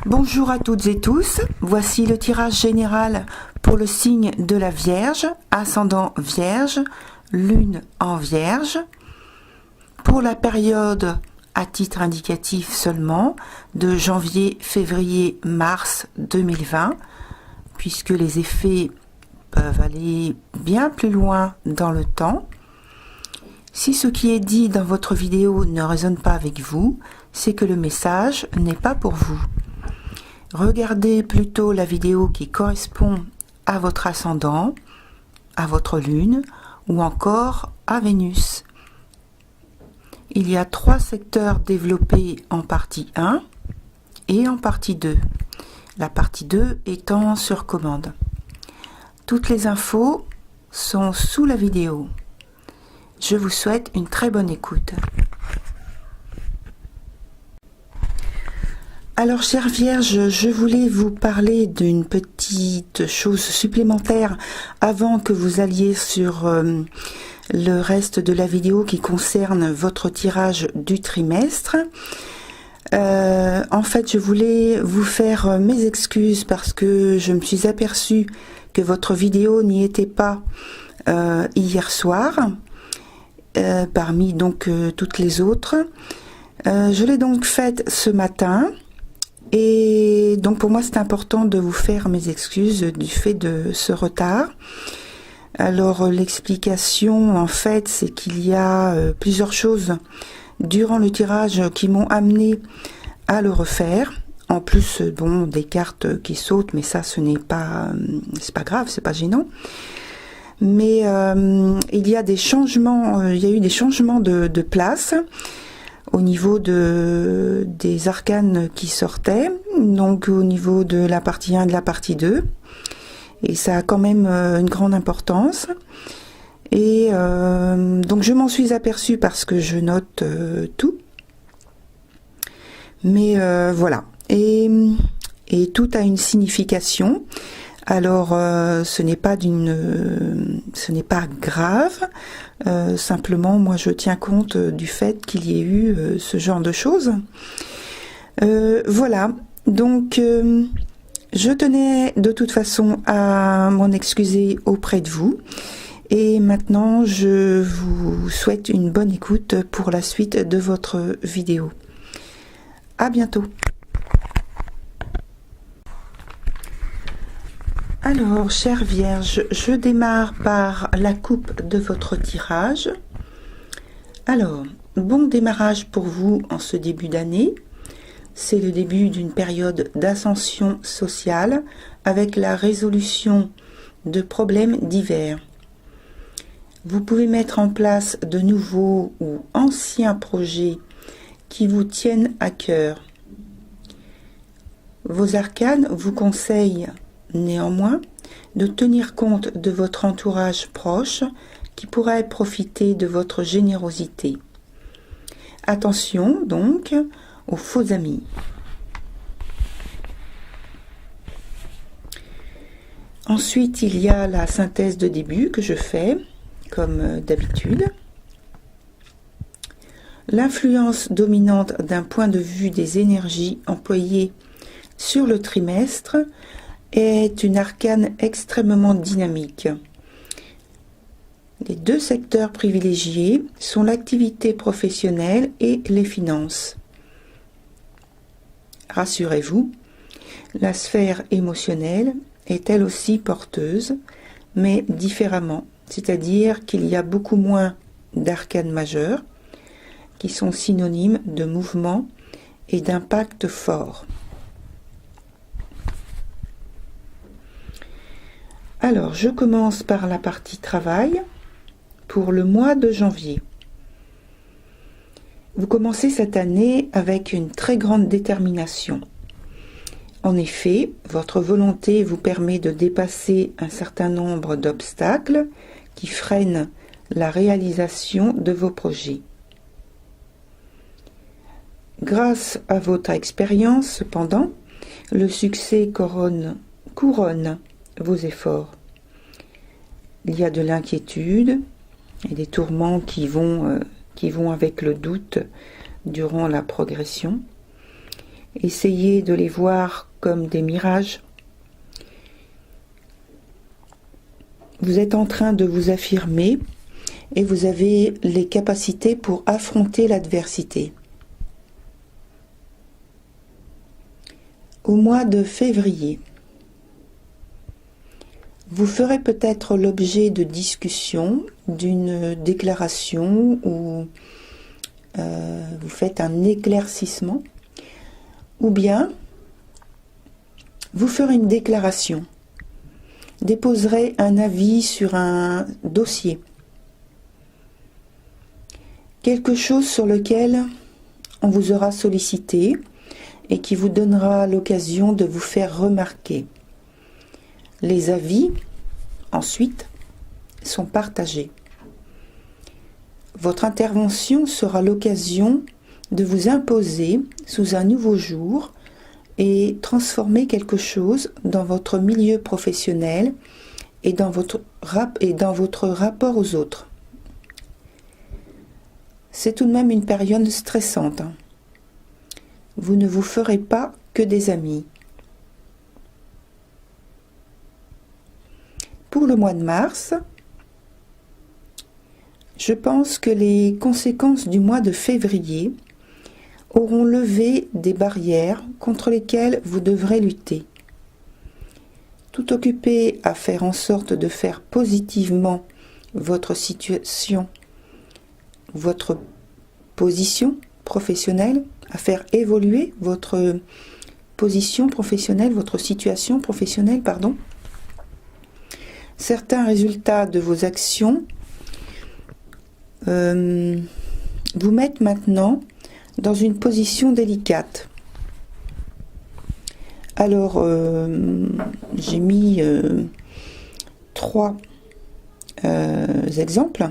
Bonjour à toutes et tous, voici le tirage général pour le signe de la Vierge, ascendant Vierge, lune en Vierge, pour la période à titre indicatif seulement de janvier, février, mars 2020, puisque les effets peuvent aller bien plus loin dans le temps. Si ce qui est dit dans votre vidéo ne résonne pas avec vous, c'est que le message n'est pas pour vous. Regardez plutôt la vidéo qui correspond à votre ascendant, à votre lune ou encore à Vénus. Il y a 3 secteurs développés en partie 1 et en partie 2. La partie 2 étant sur commande. Toutes les infos sont sous la vidéo. Je vous souhaite une très bonne écoute. Alors, chère Vierge, je voulais vous parler d'une petite chose supplémentaire avant que vous alliez sur le reste de la vidéo qui concerne votre tirage du trimestre. En fait, je voulais vous faire mes excuses parce que je me suis aperçue que votre vidéo n'y était pas hier soir, parmi donc toutes les autres. Je l'ai donc faite ce matin. Et donc pour moi c'est important de vous faire mes excuses du fait de ce retard. Alors l'explication en fait c'est qu'il y a plusieurs choses durant le tirage qui m'ont amené à le refaire. En plus bon des cartes qui sautent, mais ça ce n'est pas c'est pas grave, c'est pas gênant. Mais il y a des changements, il y a eu des changements de place au niveau des arcanes qui sortaient, donc au niveau de la partie 1 et de la partie 2. Et ça a quand même une grande importance. Et donc je m'en suis aperçue parce que je note tout. Mais voilà. Et tout a une signification. Alors ce n'est pas grave, simplement moi je tiens compte du fait qu'il y ait eu ce genre de choses. Voilà, donc je tenais de toute façon à m'en excuser auprès de vous. Et maintenant je vous souhaite une bonne écoute pour la suite de votre vidéo. À bientôt. Alors, chère Vierge, je démarre par la coupe de votre tirage. Alors, bon démarrage pour vous en ce début d'année. C'est le début d'une période d'ascension sociale avec la résolution de problèmes divers. Vous pouvez mettre en place de nouveaux ou anciens projets qui vous tiennent à cœur. Vos arcanes vous conseillent néanmoins de tenir compte de votre entourage proche qui pourrait profiter de votre générosité. Attention donc aux faux amis. Ensuite, il y a la synthèse de début que je fais comme d'habitude. L'influence dominante d'un point de vue des énergies employées sur le trimestre est une arcane extrêmement dynamique. Les 2 secteurs privilégiés sont l'activité professionnelle et les finances. Rassurez-vous, la sphère émotionnelle est elle aussi porteuse, mais différemment, c'est-à-dire qu'il y a beaucoup moins d'arcanes majeures qui sont synonymes de mouvement et d'impact fort. Alors, je commence par la partie travail pour le mois de janvier. Vous commencez cette année avec une très grande détermination. En effet, votre volonté vous permet de dépasser un certain nombre d'obstacles qui freinent la réalisation de vos projets. Grâce à votre expérience, cependant, le succès couronne vos efforts. Il y a de l'inquiétude et des tourments qui vont avec le doute durant la progression. Essayez de les voir comme des mirages. Vous êtes en train de vous affirmer et vous avez les capacités pour affronter l'adversité. Au mois de février, vous ferez peut-être l'objet de discussions, d'une déclaration ou vous faites un éclaircissement, ou bien vous ferez une déclaration, déposerez un avis sur un dossier, quelque chose sur lequel on vous aura sollicité et qui vous donnera l'occasion de vous faire remarquer. Les avis, ensuite, sont partagés. Votre intervention sera l'occasion de vous imposer sous un nouveau jour et transformer quelque chose dans votre milieu professionnel et dans votre rapport aux autres. C'est tout de même une période stressante. Vous ne vous ferez pas que des amis. Pour le mois de mars, je pense que les conséquences du mois de février auront levé des barrières contre lesquelles vous devrez lutter. Tout occupé à faire en sorte de faire positivement votre situation, votre position professionnelle, à faire évoluer votre position professionnelle, votre situation professionnelle, pardon. Certains résultats de vos actions vous mettent maintenant dans une position délicate. Alors, j'ai mis 3 exemples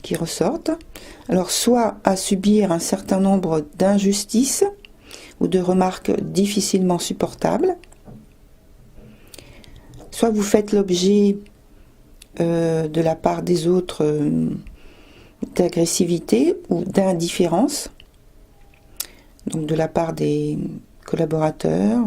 qui ressortent. Alors, soit à subir un certain nombre d'injustices ou de remarques difficilement supportables, soit vous faites l'objet de la part des autres d'agressivité ou d'indifférence, donc de la part des collaborateurs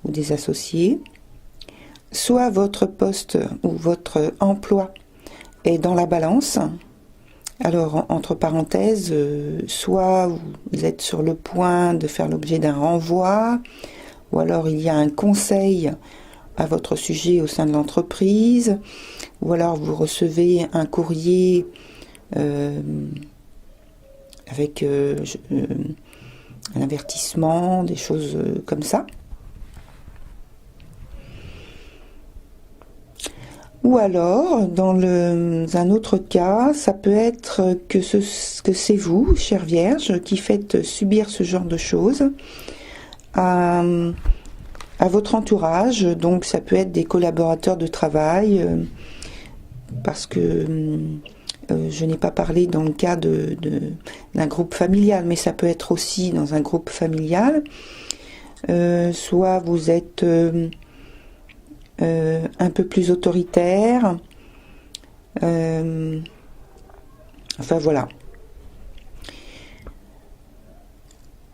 ou des associés, soit votre poste ou votre emploi est dans la balance. Alors, entre parenthèses, soit vous êtes sur le point de faire l'objet d'un renvoi, ou alors il y a un conseil à votre sujet au sein de l'entreprise, ou alors vous recevez un courrier avec un avertissement, des choses comme ça. Ou alors, dans un autre cas, ça peut être que c'est vous, chère Vierge, qui faites subir ce genre de choses à votre entourage. Donc ça peut être des collaborateurs de travail, parce que je n'ai pas parlé dans le cas d'un groupe familial, mais ça peut être aussi dans un groupe familial. Soit vous êtes un peu plus autoritaire. Enfin voilà.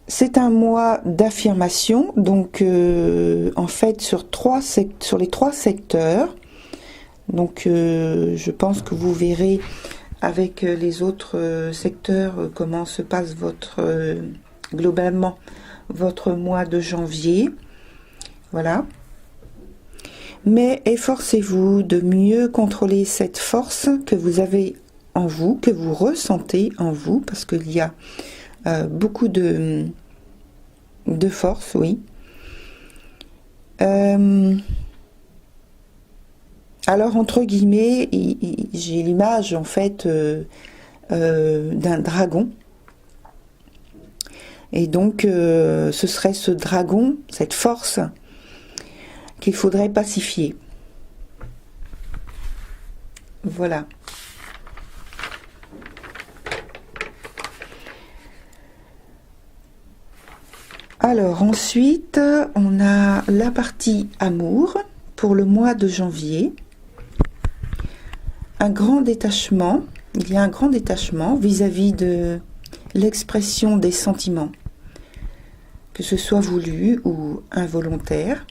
C'est un mois d'affirmation, donc en fait sur les 3 secteurs. Donc je pense que vous verrez avec les autres secteurs comment se passe globalement votre mois de janvier. Voilà. Mais efforcez-vous de mieux contrôler cette force que vous avez en vous, que vous ressentez en vous, parce qu'il y a beaucoup de force, oui. Alors, entre guillemets, j'ai l'image, en fait, d'un dragon. Et donc, ce serait ce dragon, cette force, qu'il faudrait pacifier. Voilà. Alors ensuite, on a la partie amour pour le mois de janvier. Un grand détachement, il y a un grand détachement vis-à-vis de l'expression des sentiments, que ce soit voulu ou involontaire.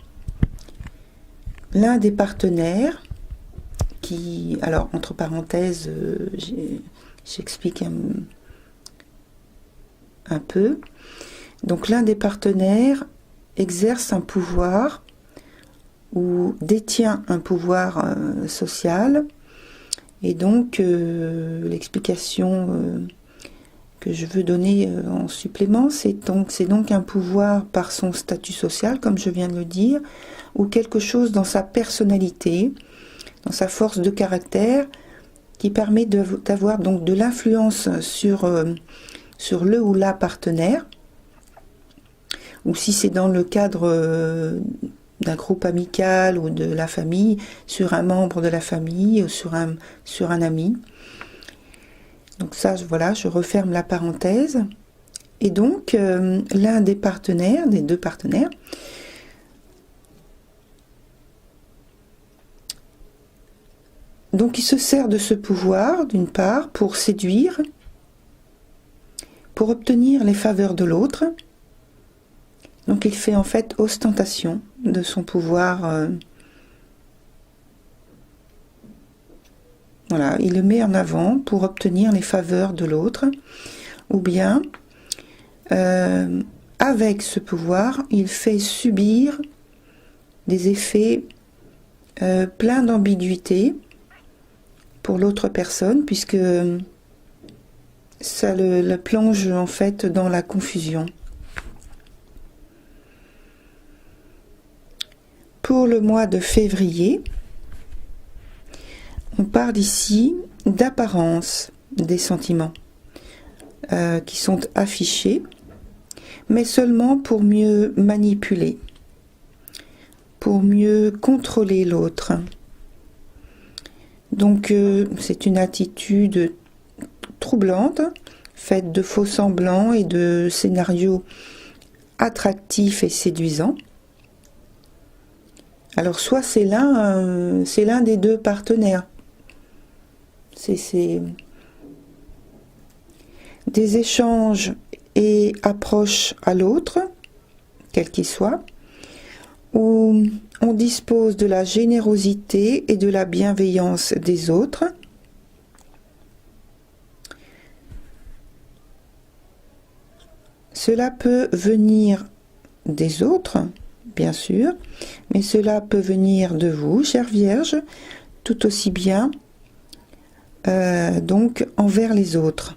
L'un des partenaires qui, alors entre parenthèses, j'explique un peu. Donc l'un des partenaires exerce un pouvoir ou détient un pouvoir social, et donc l'explication que je veux donner en supplément, c'est donc un pouvoir par son statut social, comme je viens de le dire, ou quelque chose dans sa personnalité, dans sa force de caractère, qui permet d'avoir donc de l'influence sur le ou la partenaire, ou si c'est dans le cadre d'un groupe amical ou de la famille, sur un membre de la famille ou sur un ami. Donc ça, voilà, je referme la parenthèse. Et donc, l'un des partenaires, des deux partenaires, donc il se sert de ce pouvoir, d'une part, pour séduire, pour obtenir les faveurs de l'autre. Donc il fait en fait ostentation de son pouvoir. Voilà, il le met en avant pour obtenir les faveurs de l'autre. Ou bien, avec ce pouvoir, il fait subir des effets pleins d'ambiguïté pour l'autre personne, puisque ça le plonge en fait dans la confusion. Pour le mois de février, on parle ici d'apparence des sentiments qui sont affichés, mais seulement pour mieux manipuler, pour mieux contrôler l'autre. Donc c'est une attitude troublante, faite de faux semblants et de scénarios attractifs et séduisants. Alors soit c'est l'un des deux partenaires. C'est des échanges et approches à l'autre, quel qu'il soit, où on dispose de la générosité et de la bienveillance des autres. Cela peut venir des autres, bien sûr, mais cela peut venir de vous, chère Vierge, tout aussi bien donc envers les autres.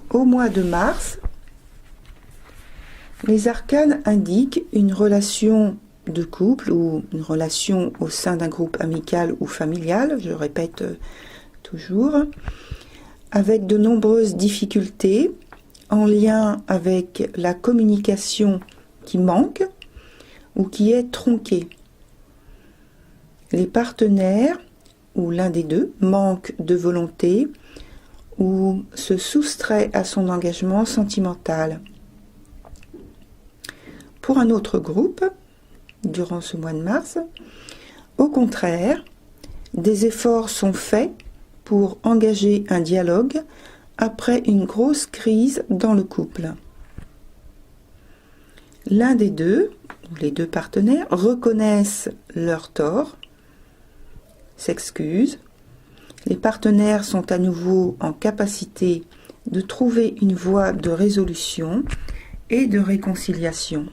Au mois de mars, les arcanes indiquent une relation de couple ou une relation au sein d'un groupe amical ou familial, je répète toujours, avec de nombreuses difficultés en lien avec la communication qui manque ou qui est tronquée. Les partenaires, ou l'un des deux, manque de volonté ou se soustrait à son engagement sentimental. Pour un autre groupe, durant ce mois de mars, au contraire, des efforts sont faits pour engager un dialogue après une grosse crise dans le couple. L'un des deux, ou les deux partenaires, reconnaissent leur tort, s'excusent. Les partenaires sont à nouveau en capacité de trouver une voie de résolution et de réconciliation.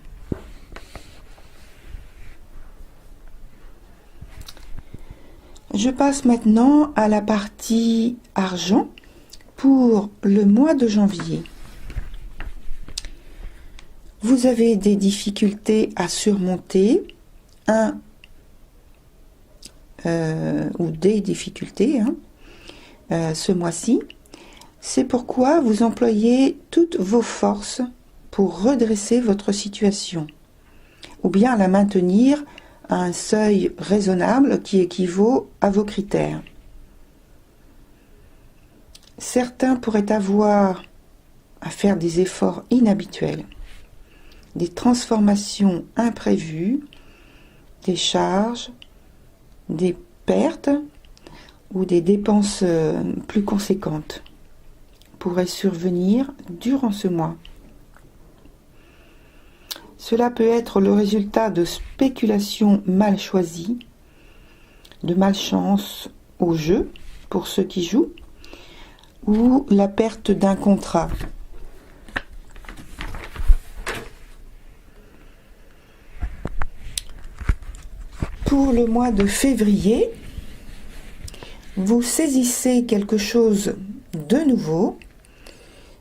Je passe maintenant à la partie argent pour le mois de janvier. Vous avez des difficultés à surmonter, ou des difficultés ce mois-ci. C'est pourquoi vous employez toutes vos forces pour redresser votre situation, ou bien la maintenir à un seuil raisonnable qui équivaut à vos critères. Certains pourraient avoir à faire des efforts inhabituels, des transformations imprévues, des charges, des pertes ou des dépenses plus conséquentes pourraient survenir durant ce mois. Cela peut être le résultat de spéculations mal choisies, de malchance au jeu pour ceux qui jouent, ou la perte d'un contrat. Pour le mois de février, vous saisissez quelque chose de nouveau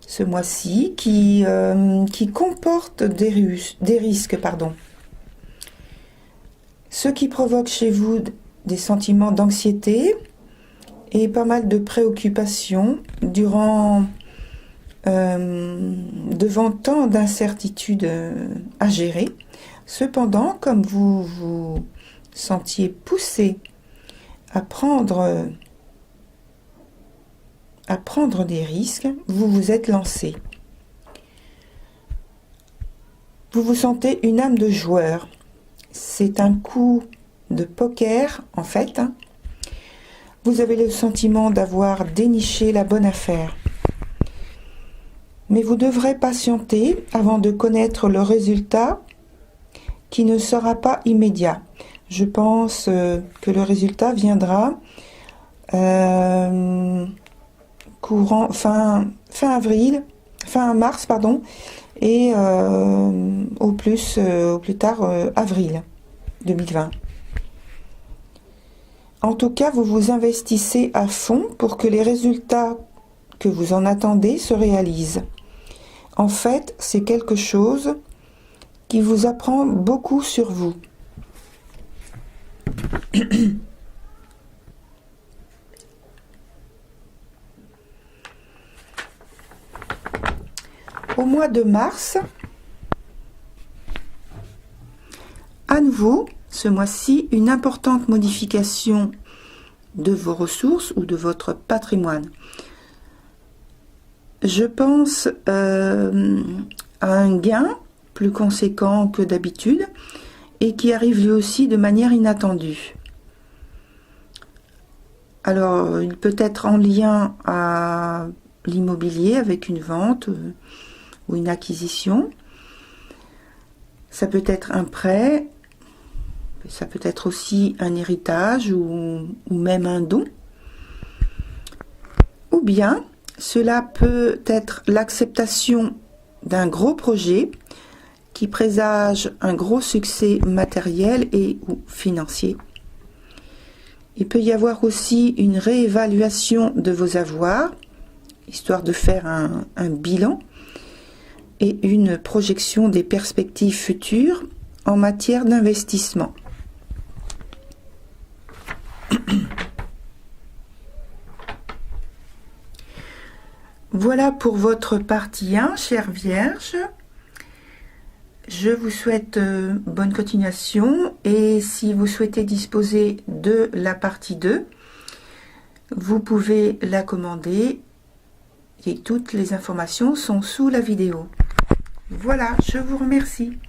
ce mois-ci qui comporte des risques, ce qui provoque chez vous des sentiments d'anxiété et pas mal de préoccupations devant tant d'incertitudes à gérer. Cependant, comme vous vous sentiez poussé à prendre des risques, vous vous êtes lancé. Vous vous sentez une âme de joueur. C'est un coup de poker, en fait. Vous avez le sentiment d'avoir déniché la bonne affaire. Mais vous devrez patienter avant de connaître le résultat qui ne sera pas immédiat. Je pense que le résultat viendra fin mars, et au plus tard avril 2020. En tout cas, vous vous investissez à fond pour que les résultats que vous en attendez se réalisent. En fait, c'est quelque chose qui vous apprend beaucoup sur vous. Au mois de mars, à nouveau, ce mois-ci, une importante modification de vos ressources ou de votre patrimoine. Je pense à un gain plus conséquent que d'habitude et qui arrive lui aussi de manière inattendue. Alors, il peut être en lien à l'immobilier avec une vente ou une acquisition. Ça peut être un prêt, ça peut être aussi un héritage ou même un don. Ou bien, cela peut être l'acceptation d'un gros projet qui présage un gros succès matériel et ou financier. Il peut y avoir aussi une réévaluation de vos avoirs, histoire de faire un bilan et une projection des perspectives futures en matière d'investissement. Voilà pour votre partie 1, chère Vierge. Je vous souhaite bonne continuation et si vous souhaitez disposer de la partie 2, vous pouvez la commander et toutes les informations sont sous la vidéo. Voilà, je vous remercie.